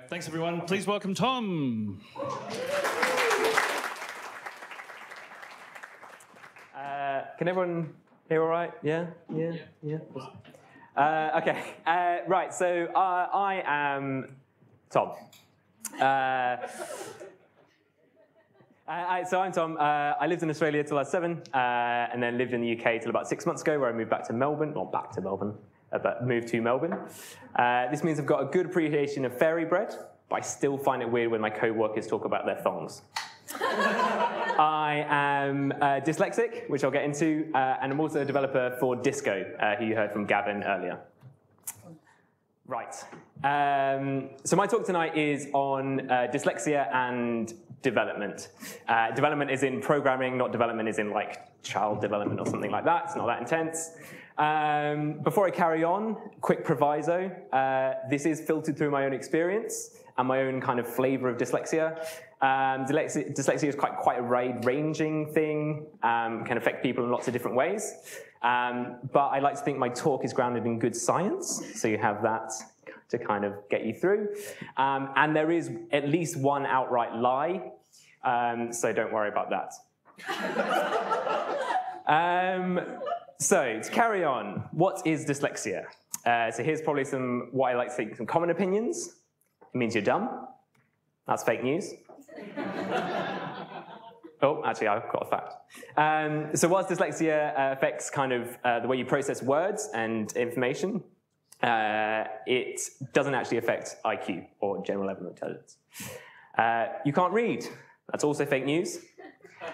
Thanks, everyone. Please welcome Tom. Can everyone hear all right? Yeah? Okay. Right, so I am Tom. So I'm Tom. I lived in Australia till I was 7, and then lived in the UK till about 6 months ago, where I moved back to Melbourne. Not back to Melbourne, but moved to Melbourne. This means I've got a good appreciation of fairy bread, but I still find it weird when my co-workers talk about their thongs. I am dyslexic, which I'll get into, and I'm also a developer for Disco, who you heard from Gamon earlier. Right. So my talk tonight is on dyslexia and development. Development is in programming, not development is in like child development or something like that. It's not that intense. Before I carry on, quick proviso. This is filtered through my own experience and my own kind of flavor of dyslexia. Dyslexia is quite a wide-ranging thing, can affect people in lots of different ways. But I like to think my talk is grounded in good science, so you have that to kind of get you through. And there is at least one outright lie, so don't worry about that. So to carry on, what is dyslexia? So here's probably what I like to think, some common opinions. It means you're dumb. That's fake news. Oh, actually, I've got a fact. So whilst dyslexia affects kind of the way you process words and information, it doesn't actually affect IQ or general level of intelligence. You can't read. That's also fake news.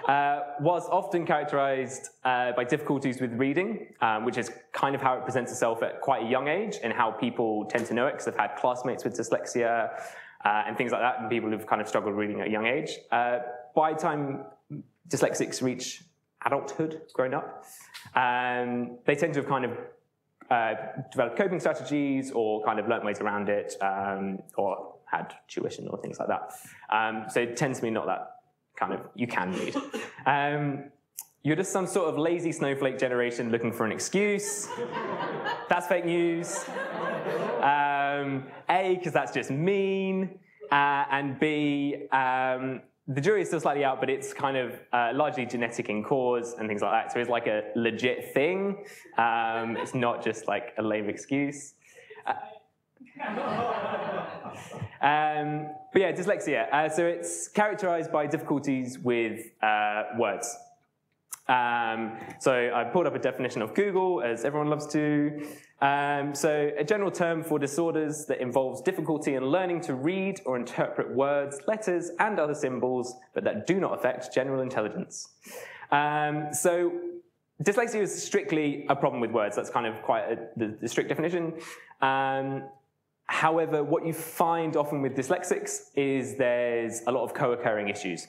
Was often characterized by difficulties with reading, which is kind of how it presents itself at quite a young age and how people tend to know it, because they've had classmates with dyslexia and things like that, and people who've kind of struggled reading at a young age. By the time dyslexics reach adulthood, grown up, they tend to have kind of developed coping strategies or kind of learnt ways around it, or had tuition or things like that. So it tends to be not that kind of, you can read. You're just some sort of lazy snowflake generation looking for an excuse. That's fake news. A, because that's just mean, and B, the jury is still slightly out, but it's kind of largely genetic in cause and things like that. So it's like a legit thing. It's not just like a lame excuse. But yeah, dyslexia. So it's characterized by difficulties with words. So I pulled up a definition of Google, as everyone loves to. So a general term for disorders that involves difficulty in learning to read or interpret words, letters, and other symbols, but that do not affect general intelligence. So dyslexia is strictly a problem with words. That's kind of quite the strict definition. However, what you find often with dyslexics is there's a lot of co-occurring issues.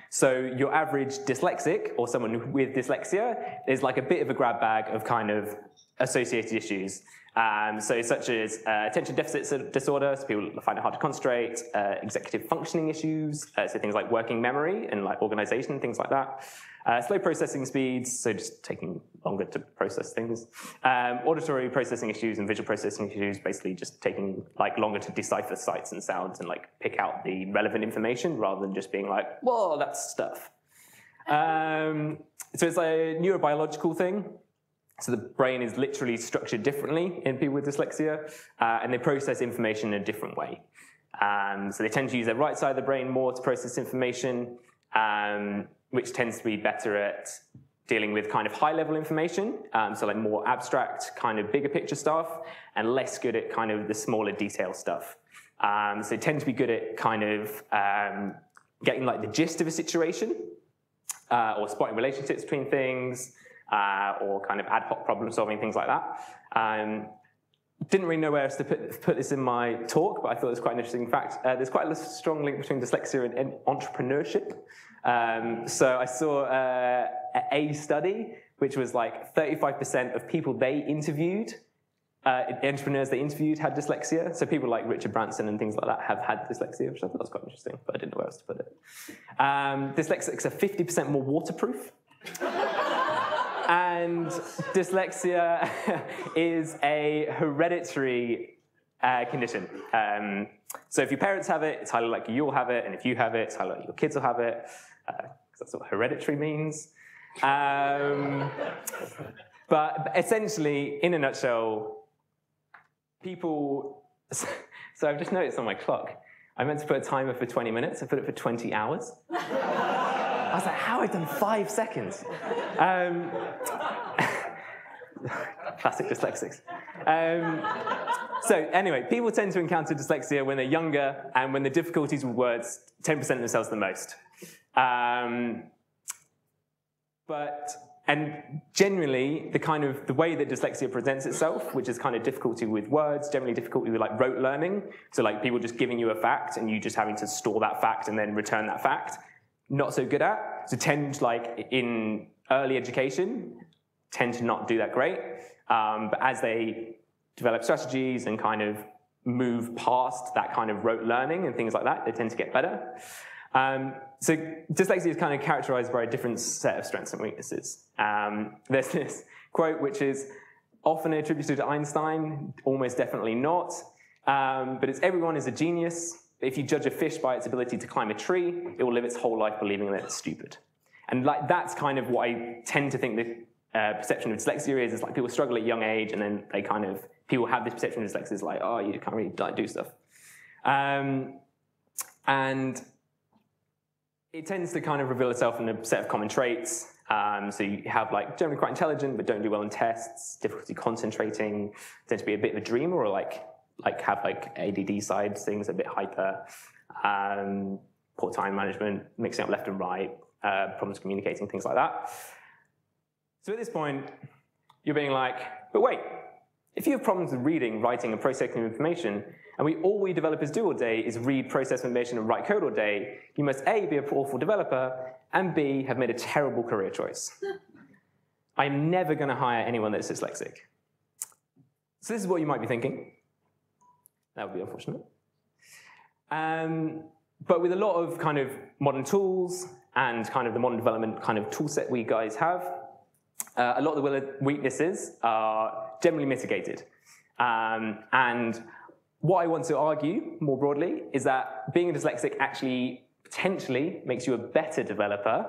So your average dyslexic, or someone with dyslexia, is like a bit of a grab bag of kind of associated issues. So such as attention deficit disorder, so people find it hard to concentrate, executive functioning issues, so things like working memory and like organization, things like that. Slow processing speeds, so just taking longer to process things. Auditory processing issues and visual processing issues, basically just taking like longer to decipher sights and sounds and like pick out the relevant information rather than just being like, whoa, that's stuff. So it's a neurobiological thing. So the brain is literally structured differently in people with dyslexia, and they process information in a different way. So they tend to use their right side of the brain more to process information, which tends to be better at dealing with kind of high-level information, so like more abstract, kind of bigger picture stuff, and less good at kind of the smaller detail stuff. So they tend to be good at kind of getting like the gist of a situation, or spotting relationships between things, or kind of ad hoc problem solving, things like that. Didn't really know where else to put this in my talk, but I thought it was quite an interesting fact. There's quite a strong link between dyslexia and entrepreneurship. So I saw a study, which was like 35% of people they interviewed, entrepreneurs they interviewed had dyslexia. So people like Richard Branson and things like that have had dyslexia, which I thought was quite interesting, but I didn't know where else to put it. Dyslexics are 50% more waterproof. And dyslexia is a hereditary condition. So if your parents have it, it's highly likely you'll have it, and if you have it, it's highly likely your kids will have it. That's what hereditary means. But essentially, in a nutshell, people... So I've just noticed on my clock, I meant to put a timer for 20 minutes. I put it for 20 hours. I was like, how have I done 5 seconds? Classic dyslexics. So anyway, people tend to encounter dyslexia when they're younger and when the difficulties with words 10% themselves the most. And generally, the way that dyslexia presents itself, which is kind of difficulty with words, generally difficulty with like rote learning. So like people just giving you a fact and you just having to store that fact and then return that fact. Not so good at. So tend like in early education, tend to not do that great. But as they develop strategies and kind of move past that kind of rote learning and things like that, they tend to get better. So dyslexia is kind of characterized by a different set of strengths and weaknesses. There's this quote which is often attributed to Einstein, almost definitely not, but it's everyone is a genius. If you judge a fish by its ability to climb a tree, it will live its whole life believing that it's stupid. And like that's kind of what I tend to think the perception of dyslexia is like people struggle at a young age and then they kind of, people have this perception of dyslexia is like, oh, you can't really like, do stuff. And it tends to kind of reveal itself in a set of common traits. So you have like generally quite intelligent, but don't do well in tests, difficulty concentrating, tend to be a bit of a dreamer or like have like ADD side things, a bit hyper, poor time management, mixing up left and right, problems communicating, things like that. So at this point, you're being like, but wait, if you have problems with reading, writing, and processing information, and all we developers do all day is read, process information, and write code all day, you must A, be an awful developer, and B, have made a terrible career choice. I'm never going to hire anyone that's dyslexic. So this is what you might be thinking. That would be unfortunate. But with a lot of kind of modern tools and kind of the modern development kind of tool set we guys have, a lot of the weaknesses are generally mitigated. And what I want to argue more broadly is that being a dyslexic actually potentially makes you a better developer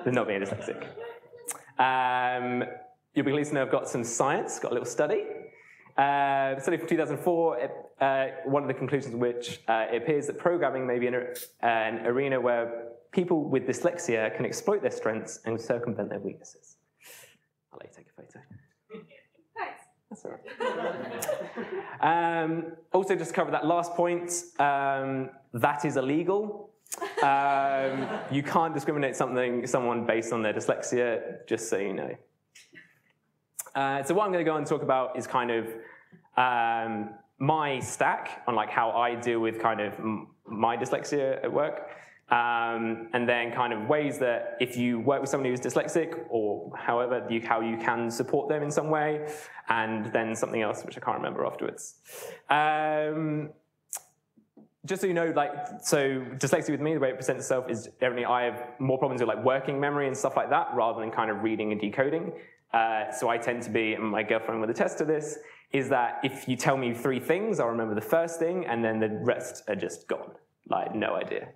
than not being a dyslexic. You'll be pleased to know I've got some science, got a little study. A study from 2004, one of the conclusions of which it appears that programming may be an arena where people with dyslexia can exploit their strengths and circumvent their weaknesses. I'll let you take a photo. Thanks. That's all right. Also, just to cover that last point, that is illegal. You can't discriminate someone based on their dyslexia, just so you know. So what I'm going to go on and talk about is kind of my stack on like how I deal with kind of my dyslexia at work. And then kind of ways that if you work with somebody who's dyslexic or however, how you can support them in some way, and then something else which I can't remember afterwards. Just so you know, so dyslexia with me, the way it presents itself is generally I have more problems with like working memory and stuff like that rather than kind of reading and decoding. So I tend to be, and my girlfriend will attest to this, is that if you tell me 3 things, I'll remember the first thing and then the rest are just gone. Like, no idea.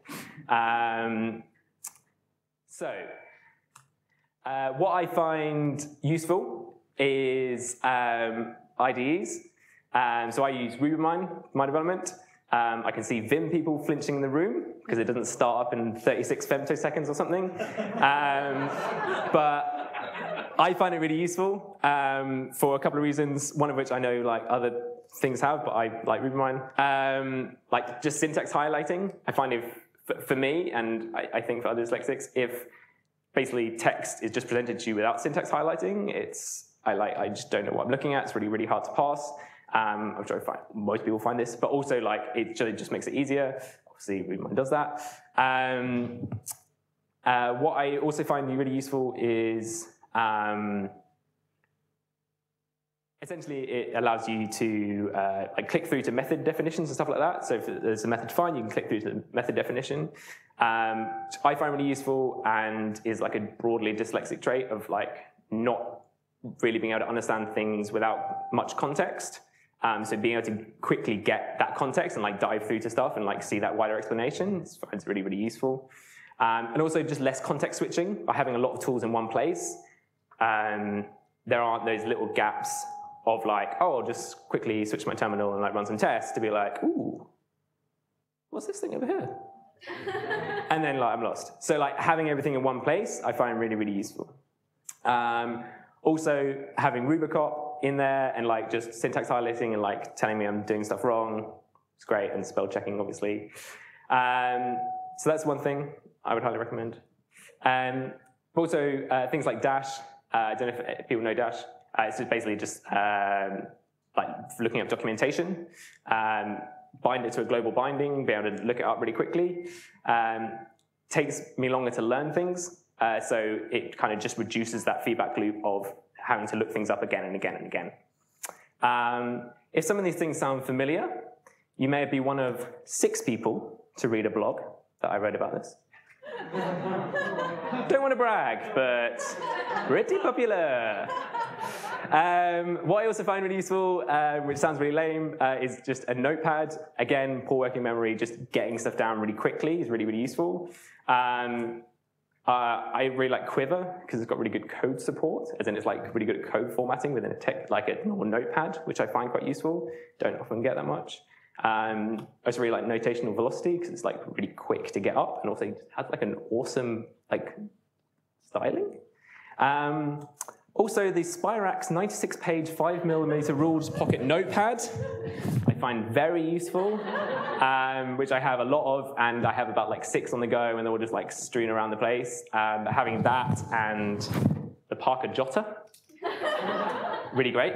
What I find useful is IDEs. So I use RubyMine for my development. I can see Vim people flinching in the room because it doesn't start up in 36 femtoseconds or something. But I find it really useful for a couple of reasons, one of which I know like other things have, but I like RubyMine. Like just syntax highlighting, I find it, for me, and I think for other dyslexics, if basically text is just presented to you without syntax highlighting, I just don't know what I'm looking at, it's really, really hard to pass. I'm sure most people find this, but also like it just makes it easier. Obviously, RubyMine does that. What I also find really useful is essentially it allows you to like click through to method definitions and stuff like that. So if there's a method defined, you can click through to the method definition. Which I find really useful and is like a broadly dyslexic trait of like not really being able to understand things without much context. So being able to quickly get that context and like dive through to stuff and like see that wider explanation, it's really, really useful. And also just less context switching. By having a lot of tools in one place, there aren't those little gaps of like, oh, I'll just quickly switch my terminal and like run some tests to be like, ooh, what's this thing over here? And then like I'm lost. So like having everything in one place, I find really, really useful. Also having Rubicop in there and like just syntax highlighting and like telling me I'm doing stuff wrong, it's great, and spell checking obviously. So that's one thing I would highly recommend. Also things like Dash. I don't know if people know Dash. It's basically just like looking up documentation, bind it to a global binding, be able to look it up really quickly. Takes me longer to learn things, so it kind of just reduces that feedback loop of having to look things up again and again and again. If some of these things sound familiar, you may be one of 6 people to read a blog that I read about this. Don't want to brag, but pretty popular. What I also find really useful, which sounds really lame, is just a notepad. Again, poor working memory, just getting stuff down really quickly is really, really useful. I really like Quiver because it's got really good code support, as in it's like really good at code formatting within like a normal notepad, which I find quite useful. Don't often get that much. I also really like notational velocity because it's like really quick to get up and also has like an awesome like styling. Also, the Spirax 96-page 5mm ruled pocket notepad I find very useful, which I have a lot of, and I have about like 6 on the go, and they're all just like strewn around the place. Having that and the Parker Jotter, really great.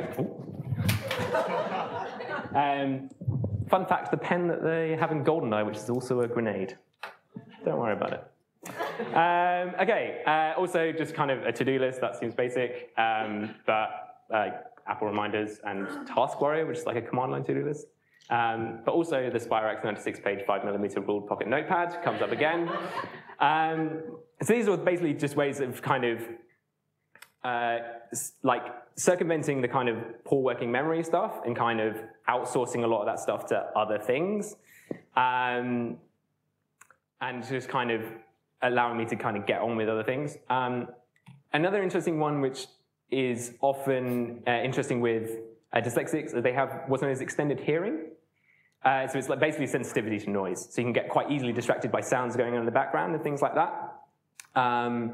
Fun fact, the pen that they have in GoldenEye, which is also a grenade. Don't worry about it. Also just kind of a to-do list, that seems basic, but Apple reminders and Task Warrior, which is like a command line to-do list. But also the Spirax 96-page 5mm ruled pocket notepad comes up again. So these are basically just ways of kind of like circumventing the kind of poor working memory stuff and kind of outsourcing a lot of that stuff to other things. And just kind of allowing me to kind of get on with other things. Another interesting one, which is often interesting with dyslexics, is they have what's known as extended hearing. So it's like basically sensitivity to noise. So you can get quite easily distracted by sounds going on in the background and things like that. I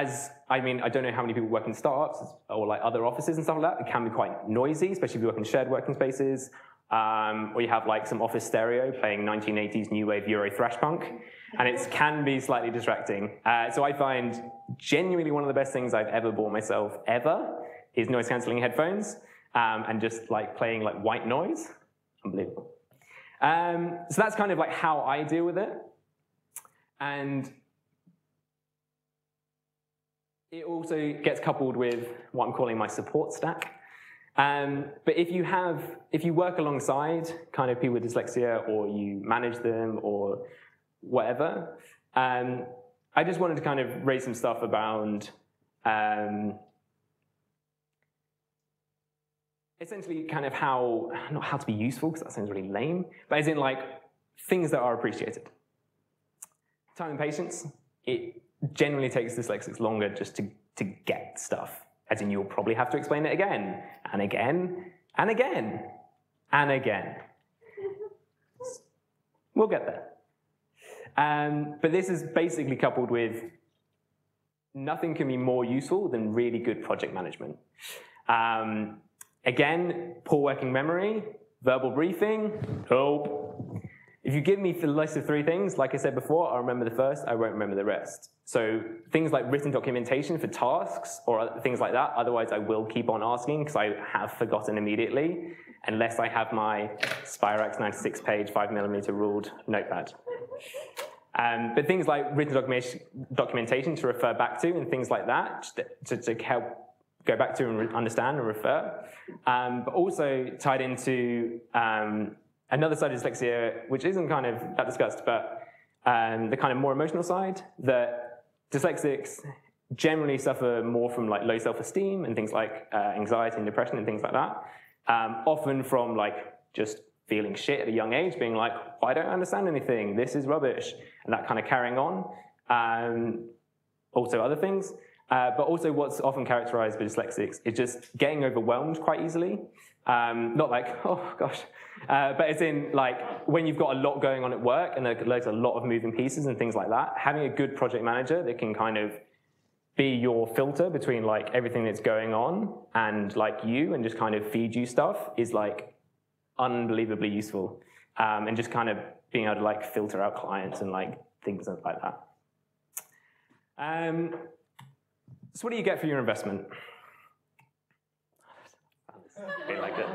don't know how many people work in startups or like other offices and stuff like that. It can be quite noisy, especially if you work in shared working spaces. Or you have like some office stereo playing 1980s new wave Euro thrash punk, and it can be slightly distracting. So I find genuinely one of the best things I've ever bought myself ever is noise cancelling headphones, and just like playing like white noise. Unbelievable. So that's kind of like how I deal with it. And it also gets coupled with what I'm calling my support stack. But if you work alongside kind of people with dyslexia, or you manage them, or whatever, I just wanted to kind of raise some stuff around essentially kind of not how to be useful, because that sounds really lame, but as in like things that are appreciated. Time and patience. It generally takes dyslexics longer just to get stuff. As in, you'll probably have to explain it again, and again, and again, and again. We'll get there. But this is basically coupled with nothing can be more useful than really good project management. Again, poor working memory, verbal briefing, help. If you give me the list of 3 things, like I said before, I'll remember the first, I won't remember the rest. So things like written documentation for tasks or things like that, otherwise I will keep on asking because I have forgotten immediately, unless I have my Spirax 96-page 5mm ruled notepad. But things like written documentation to refer back to and things like that, to help go back to and understand and refer. But also tied into another side of dyslexia, which isn't kind of that discussed, but the kind of more emotional side, that dyslexics generally suffer more from like low self-esteem and things like anxiety and depression and things like that. Often from like just feeling shit at a young age, being like, I don't understand anything, this is rubbish, and that kind of carrying on. Also other things. But also what's often characterized by dyslexics is just getting overwhelmed quite easily. Not like, oh gosh, but it's in like when you've got a lot going on at work and there's a lot of moving pieces and things like that, having a good project manager that can kind of be your filter between like everything that's going on and like you and just kind of feed you stuff is like unbelievably useful. And just kind of being able to like filter out clients and like things like that. So what do you get for your investment? I like it.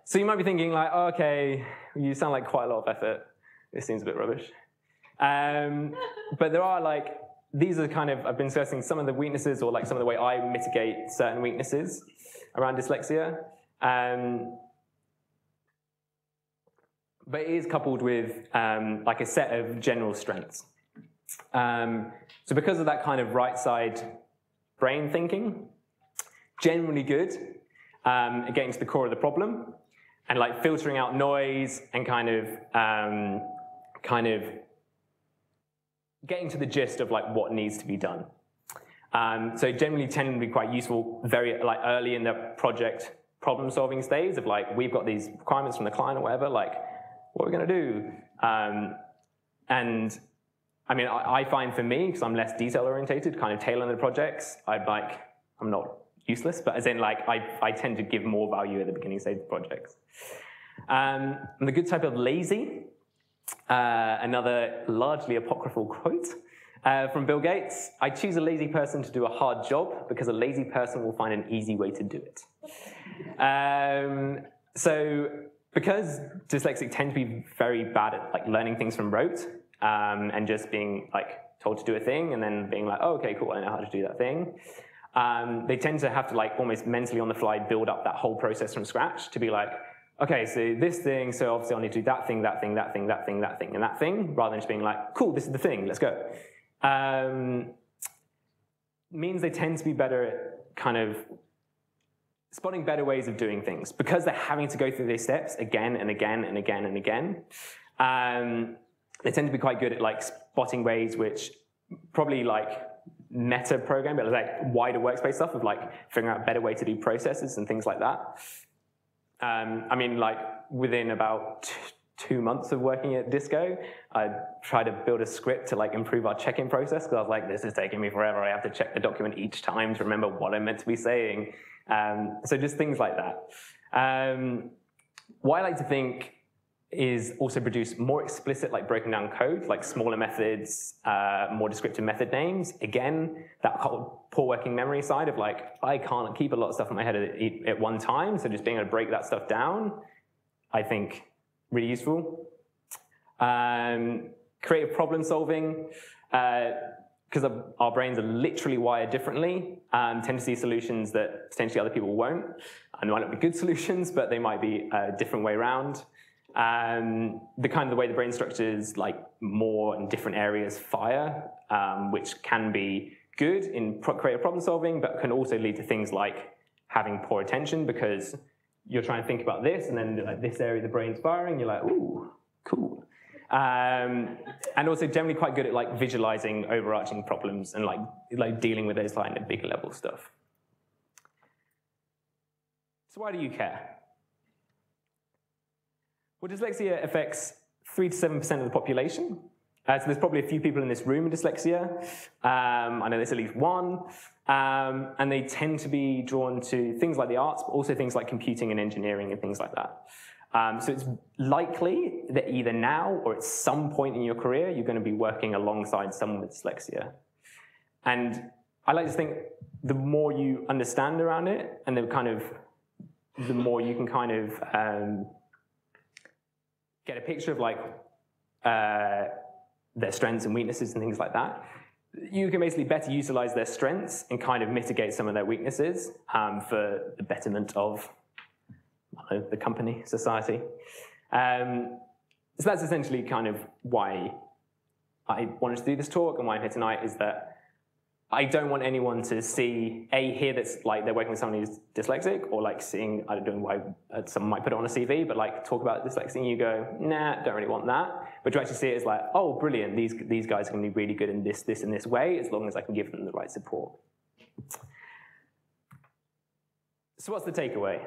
So you might be thinking like, oh, okay, you sound like quite a lot of effort. This seems a bit rubbish. But there are like, these are kind of, I've been discussing some of the weaknesses or like some of the way I mitigate certain weaknesses around dyslexia. But it is coupled with like a set of general strengths. So because of that kind of right side brain thinking, generally good at getting to the core of the problem and like filtering out noise and kind of getting to the gist of like what needs to be done. So generally tend to be quite useful very like early in the project problem solving stage of like, we've got these requirements from the client or whatever, like what are we gonna do? And I mean, I find for me, because I'm less detail orientated, kind of tail end of the projects, I'm not useless, but as in like, I tend to give more value at the beginning stage of projects. I'm the good type of lazy, another largely apocryphal quote from Bill Gates. I choose a lazy person to do a hard job because a lazy person will find an easy way to do it. So because dyslexic tend to be very bad at like learning things from rote, and just being like told to do a thing and then being like, oh, okay, cool, I know how to do that thing. They tend to have to like almost mentally on the fly build up that whole process from scratch to be like, okay, so this thing, so obviously I'll need to do that thing, that thing, that thing, that thing, that thing, and that thing, rather than just being like, cool, this is the thing, let's go. Means they tend to be better at kind of spotting better ways of doing things because they're having to go through these steps again and again and again and again. They tend to be quite good at like spotting ways which probably like meta program, but like wider workspace stuff of like figuring out a better way to do processes and things like that. I mean, like within about 2 months of working at Disco, I tried to build a script to like improve our check-in process because I was like, this is taking me forever. I have to check the document each time to remember what I'm meant to be saying. So just things like that. What I like to think is also produce more explicit, like broken down code, like smaller methods, more descriptive method names. Again, that whole poor working memory side of like, I can't keep a lot of stuff in my head at one time, so just being able to break that stuff down, I think really useful. Creative problem solving, because our brains are literally wired differently, tend to see solutions that potentially other people won't. And they might not be good solutions, but they might be a different way around. The way the brain structures like more in different areas fire, which can be good in creative problem solving, but can also lead to things like having poor attention because you're trying to think about this and then like this area of the brain's firing, you're like, ooh, cool. And also generally quite good at like visualizing overarching problems and like dealing with those kind of bigger level stuff. So why do you care? Well, dyslexia affects 3 to 7% of the population. So there's probably a few people in this room with dyslexia. I know there's at least one. And they tend to be drawn to things like the arts, but also things like computing and engineering and things like that. So it's likely that either now or at some point in your career, you're going to be working alongside someone with dyslexia. And I like to think the more you understand around it, and the more you can kind of get a picture of like their strengths and weaknesses and things like that, you can basically better utilize their strengths and kind of mitigate some of their weaknesses for the betterment of the company, society. So that's essentially kind of why I wanted to do this talk and why I'm here tonight is that I don't want anyone to hear that's like they're working with someone who's dyslexic, or like seeing, I don't know why someone might put it on a CV, but like talk about dyslexia and you go, nah, don't really want that. But to actually see it as like, oh, brilliant, these guys are going to be really good in this and this way, as long as I can give them the right support. So what's the takeaway?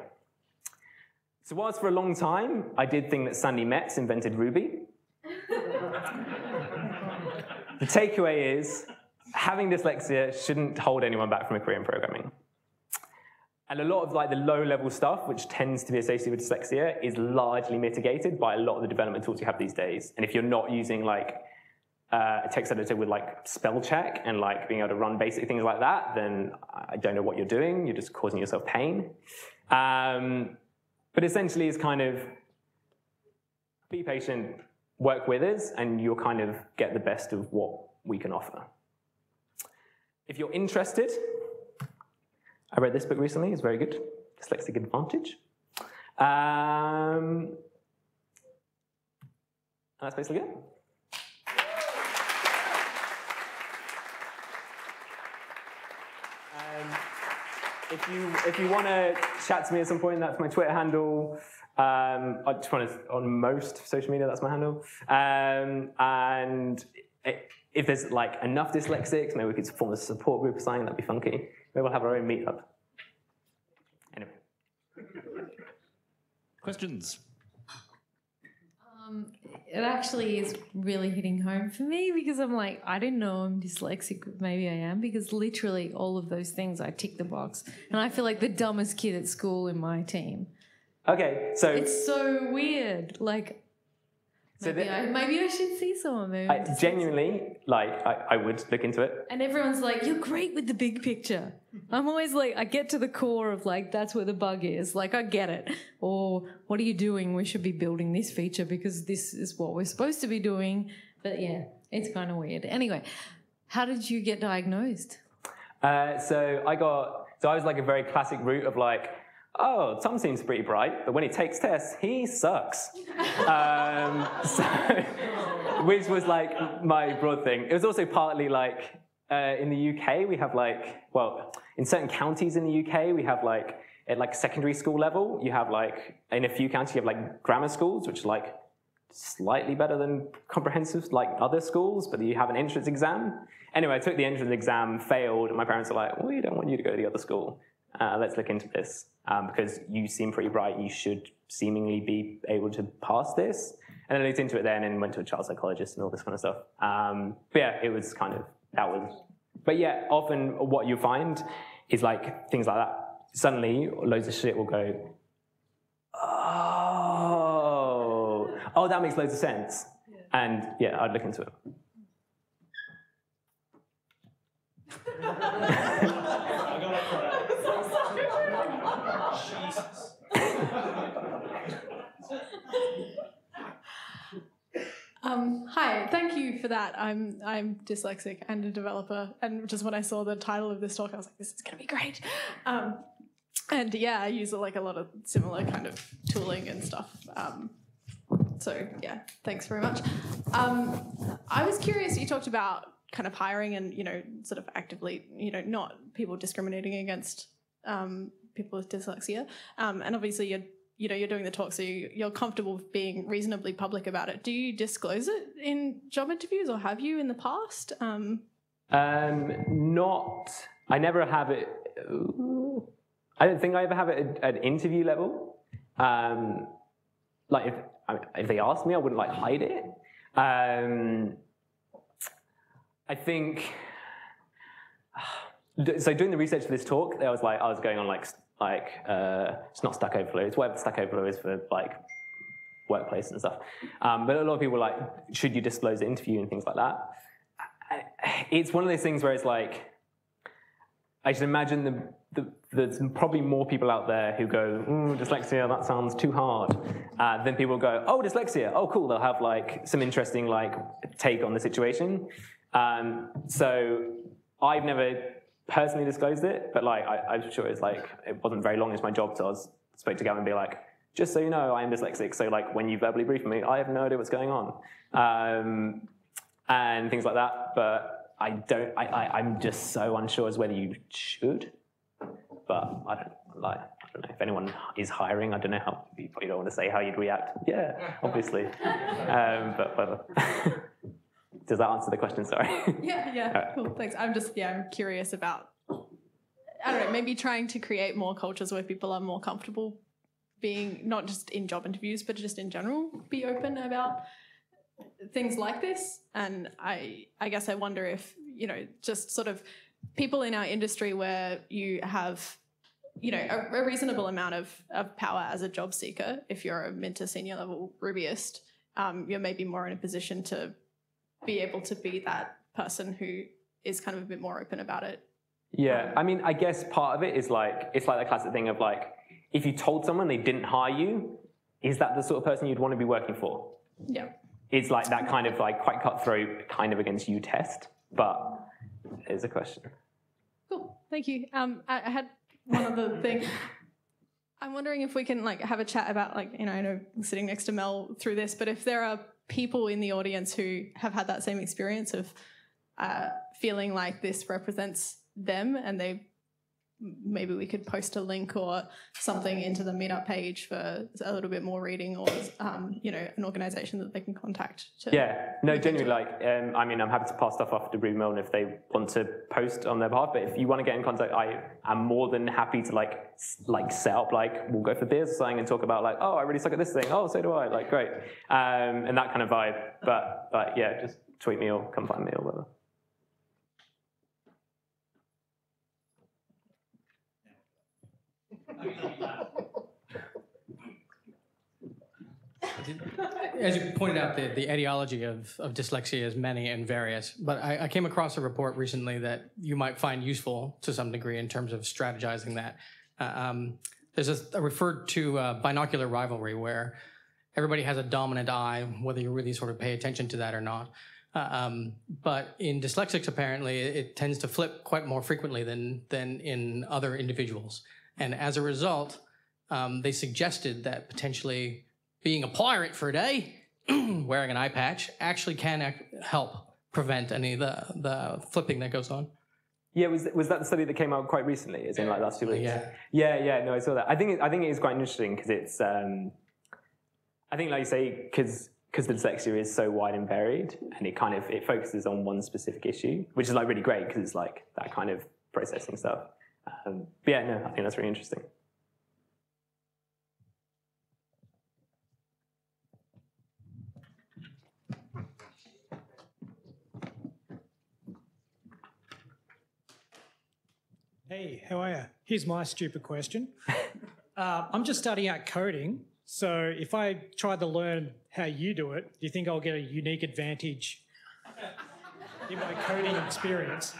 So whilst for a long time, I did think that Sandy Metz invented Ruby, the takeaway is, having dyslexia shouldn't hold anyone back from a career in programming. And a lot of like the low-level stuff, which tends to be associated with dyslexia, is largely mitigated by a lot of the development tools you have these days. And if you're not using like a text editor with like spell check and like being able to run basic things like that, then I don't know what you're doing. You're just causing yourself pain. But essentially, it's kind of be patient, work with us, and you'll kind of get the best of what we can offer. If you're interested, I read this book recently, it's very good, Dyslexic Advantage. And that's basically it. If you want to chat to me at some point, that's my Twitter handle. I just want to, on most social media, that's my handle. And if there's like enough dyslexics, maybe we could form a support group or something, that'd be funky. Maybe we'll have our own meetup. Anyway. Questions? It actually is really hitting home for me because I'm like, I didn't know I'm dyslexic, but maybe I am, because literally all of those things I tick the box. And I feel like the dumbest kid at school in my team. Okay, so... It's so weird. Like... So maybe I should see someone. Maybe genuinely, like, I would look into it. And everyone's like, you're great with the big picture. I'm always like, I get to the core of like, that's where the bug is. Like, I get it. Or, what are you doing? We should be building this feature because this is what we're supposed to be doing. But yeah, it's kind of weird. Anyway, how did you get diagnosed? So I was like a very classic route of like, oh, Tom seems pretty bright, but when he takes tests, he sucks. Which was like my broad thing. It was also partly like, in the UK, we have like, well, in certain counties in the UK, we have like, at like secondary school level, you have like, in a few counties, you have like grammar schools, which are like slightly better than comprehensive, like other schools, but you have an entrance exam. Anyway, I took the entrance exam, failed, and my parents were like, we don't want you to go to the other school. Let's look into this, because you seem pretty bright, you should seemingly be able to pass this. And then I looked into it then and went to a child psychologist and all this kind of stuff. But yeah, it was kind of, that was, but yeah, often what you find is like things like that. Suddenly, loads of shit will go, oh, that makes loads of sense. Yeah. And yeah, I'd look into it. Hi, thank you for that. I'm dyslexic and a developer, and just when I saw the title of this talk, I was like, this is going to be great. And yeah, I use like a lot of similar kind of tooling and stuff. So yeah, thanks very much. I was curious, you talked about kind of hiring and, you know, sort of actively, you know, not people discriminating against people with dyslexia. And obviously you're doing the talk, so you're comfortable being reasonably public about it. Do you disclose it in job interviews, or have you in the past? I never have it. I don't think I ever have it at interview level. Like if they asked me, I wouldn't like hide it. I think, so doing the research for this talk, I was going on it's not Stack Overflow, it's whatever Stack Overflow is for like workplace and stuff. But a lot of people were like, should you disclose the interview and things like that? It's one of those things where it's like, I should imagine there's probably more people out there who go, dyslexia, that sounds too hard. Then people go, oh, dyslexia, oh, cool. They'll have like some interesting like take on the situation. So I've never personally disclosed it, but like I'm sure it's like, it wasn't very long into my job till I spoke to Gamon and be like, just so you know, I am dyslexic. So like when you verbally brief me, I have no idea what's going on. and things like that. But I'm just so unsure as whether you should. But I don't know if anyone is hiring. I don't know how. You probably don't want to say how you'd react. Yeah, obviously. But does that answer the question? Sorry. Yeah. Right. Cool. Thanks. I'm curious about, I don't know, maybe trying to create more cultures where people are more comfortable being, not just in job interviews, but just in general, be open about things like this. And I guess I wonder if, just sort of people in our industry where you have, a reasonable amount of power as a job seeker, if you're a mid to senior level Rubyist, you're maybe more in a position to be able to be that person who is kind of a bit more open about it. Yeah, I mean, I guess part of it is like, it's like the classic thing of like, if you told someone they didn't hire you, is that the sort of person you'd want to be working for? Yeah. It's like that kind of like quite cutthroat kind of against you test, but it's a question. Cool, thank you. I had one other thing. I'm wondering if we can like have a chat about like, I know I'm sitting next to Mel through this, but if there are people in the audience who have had that same experience of feeling like this represents them, and maybe we could post a link or something into the meetup page for a little bit more reading, or an organisation that they can contact. Yeah, no, genuinely, like, I mean, I'm happy to pass stuff off to Ruby Milne if they want to post on their behalf. But if you want to get in contact, I am more than happy to like set up, like, we'll go for beers or something and talk about like, oh, I really suck at this thing. Oh, so do I. Like, great, and that kind of vibe. But yeah, just tweet me or come find me or whatever. As you pointed out, the etiology of dyslexia is many and various, but I came across a report recently that you might find useful to some degree in terms of strategizing that. There's a referred to binocular rivalry where everybody has a dominant eye, whether you really sort of pay attention to that or not. But in dyslexics, apparently, it tends to flip quite more frequently than in other individuals. And as a result, they suggested that potentially being a pirate for a day, wearing an eye patch, actually can help prevent any of the flipping that goes on. Yeah, was that the study that came out quite recently? As in like last 2 weeks? Yeah. No, I saw that. I think it is quite interesting because it's. I think, like you say, because the dyslexia is so wide and varied, and it focuses on one specific issue, which is like really great because it's like that kind of processing stuff. But yeah, no, I think that's really interesting. Hey, how are you? Here's my stupid question. I'm just starting out coding, so if I tried to learn how you do it, do you think I'll get a unique advantage in my coding experience?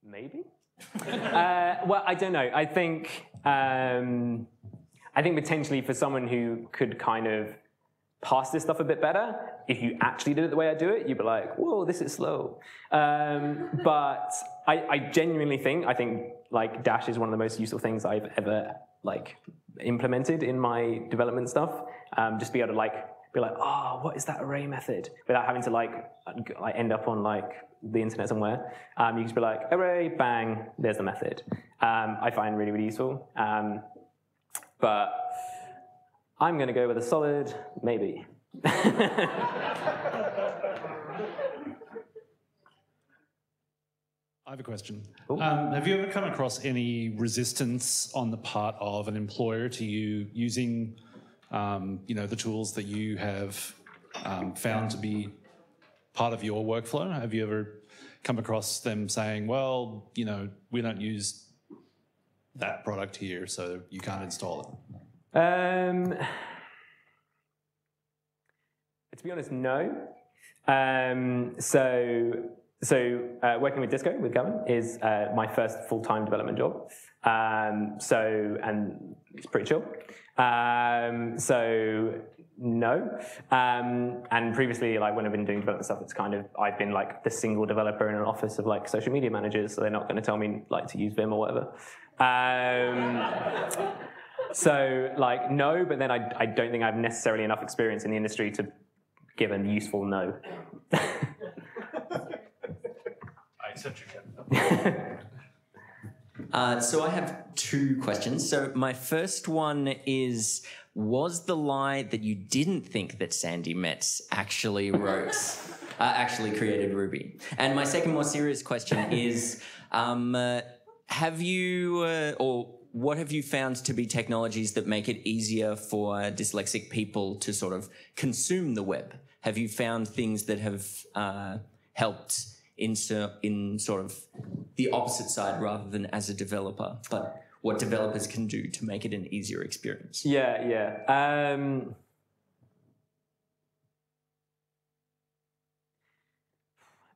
Maybe. Well, I don't know. I think potentially for someone who could kind of pass this stuff a bit better, if you actually did it the way I do it, you'd be like, whoa, this is slow. But I genuinely think like Dash is one of the most useful things I've ever like implemented in my development stuff. Just be able to like be like, oh, what is that array method? Without having to like end up on like the internet somewhere. You can just be like, array, bang, there's the method. I find really, really useful. But I'm going to go with a solid maybe. I have a question. Have you ever come across any resistance on the part of an employer to you using, the tools that you have found to be part of your workflow? Have you ever come across them saying, well, we don't use that product here, so you can't install it? To be honest, no. So working with Disco, with Gamon, is my first full-time development job. And it's pretty chill. So no. And previously, like when I've been doing development stuff, I've been like the single developer in an office of like social media managers, so they're not going to tell me like to use Vim or whatever. So, like, no, but then I don't think I have necessarily enough experience in the industry to give a useful no. I accept your captain. So I have 2 questions. So my first one is, was the lie that you didn't think that Sandy Metz actually actually created Ruby? And my second more serious question is, have you, or what have you found to be technologies that make it easier for dyslexic people to sort of consume the web? Have you found things that have helped in sort of the opposite side rather than as a developer, but what developers can do to make it an easier experience? Yeah.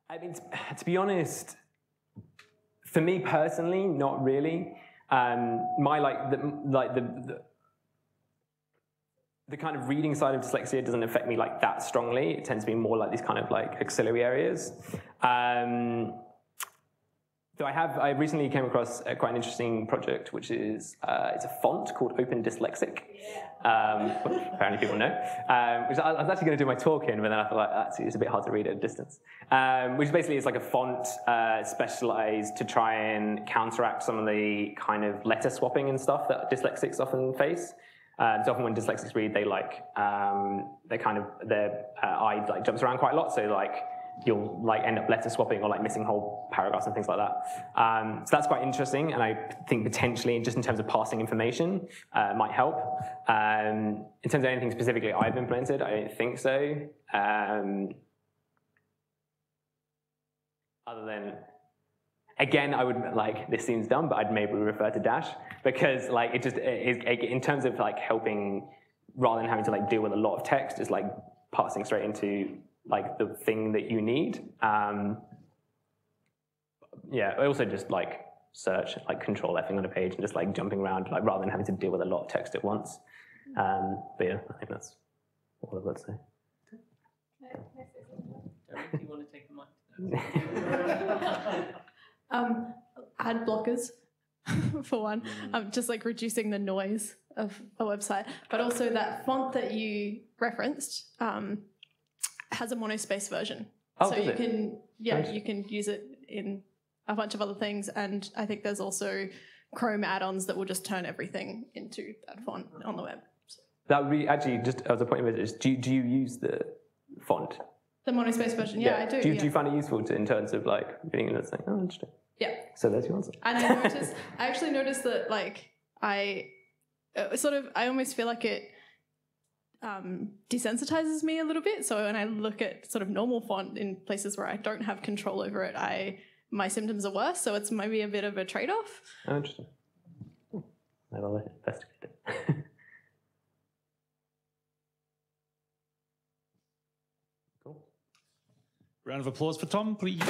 I mean, to be honest, for me personally, not really. The kind of reading side of dyslexia doesn't affect me like that strongly. It tends to be more like these kind of like auxiliary areas. So I recently came across quite an interesting project, which is it's a font called Open Dyslexic, which apparently people know. Which I was actually going to do my talk in, but then I thought like, actually it's a bit hard to read at a distance. Which basically is like a font specialized to try and counteract some of the kind of letter swapping and stuff that dyslexics often face. So often when dyslexics read, they like their eye like jumps around quite a lot. So like you'll like end up letter swapping or like missing whole paragraphs and things like that. So that's quite interesting, and I think potentially just in terms of passing information might help. In terms of anything specifically I've implemented, I don't think so. Other than, again, I would like, this seems dumb, but I'd maybe refer to Dash, because like in terms of like helping, rather than having to like deal with a lot of text, it's like passing straight into like the thing that you need. Yeah, I also just like search, like control F-ing on a page and just like jumping around, like rather than having to deal with a lot of text at once. But yeah, I think that's all I've got to say. Do you want to take the mic? Ad blockers, for one. Just like reducing the noise of a website. But also that font that you referenced has a monospace version. Oh, so does you it? can, you can use it in a bunch of other things. And I think there's also Chrome add-ons that will just turn everything into that font on the web. So That would be actually, just as a point of interest, do you use the font? the monospace version, yeah, I do. Do you find it useful in terms of like reading and saying, oh, interesting? Yeah. So there's your answer. And I actually noticed that like I almost feel like it desensitizes me a little bit. So when I look at sort of normal font in places where I don't have control over it, my symptoms are worse. So it's maybe a bit of a trade-off. Oh, interesting. Maybe I'll investigate it. Round of applause for Tom, please.